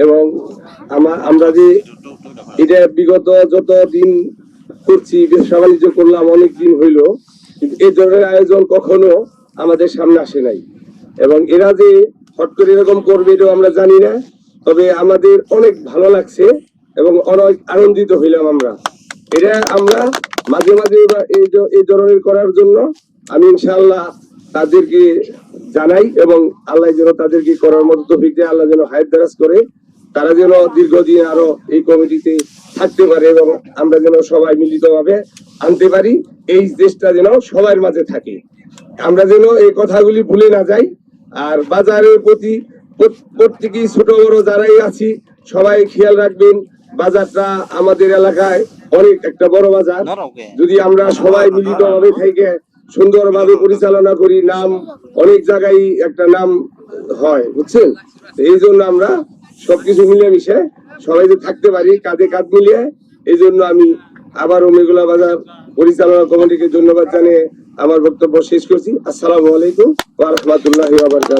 এবং আমরা যে এটা বিগত যত দিন করছি, ব্যবসা বাণিজ্য করলাম, অনেক দিন হইলো, কিন্তু এই ধরনের আয়োজন কখনো আমাদের সামনে আসে নাই। এবং এরা যে হট করে এরকম করবে এটাও আমরা জানি না, তবে আমাদের অনেক ভালো লাগছে এবং অনেক আনন্দিত হইলাম আমরা। এটা আমরা মাঝে মাঝে এই ধরনের করার জন্য আমি ইনশাআল্লাহ তাদেরকে জানাই, এবং আল্লাহ যেন তাদেরকে করার মতো তৌফিক দেয়, আল্লাহ যেন হায়াত দারাজ করে, তারা যেন দীর্ঘদিন আরো এই কমিটিতে থাকতে পারে এবং আমরা যেন সবাই মিলিতভাবে আনতে পারি, এই দেশটা যেন সবার মাঝে থাকে, আমরা যেন এই কথাগুলি ভুলে না যাই। আর বাজারের প্রতি প্রত্যেকেই ছোট বড় যারাই আছি সবাই খেয়াল রাখবেন, বাজারটা আমাদের এলাকায় অনেক একটা বড় বাজার, যদি আমরা সবাই মিলিতভাবে থেকে সুন্দরভাবে পরিচালনা করি, নাম অনেক জায়গায় একটা নাম হয়, বুঝছেন? এই জন্য আমরা সবকিছু মিলেমিশে সবাই যে থাকতে পারি কাঁধে কাঁধ মিলিয়ে, এই জন্য আমি আবারও মেঘলা বাজার পরিচালনা কমিটিকে ধন্যবাদ জানিয়ে আমার বক্তব্য শেষ করছি। আসসালামু আলাইকুম ওয়া রাহমাতুল্লাহি ওয়া বারাকাতুহু।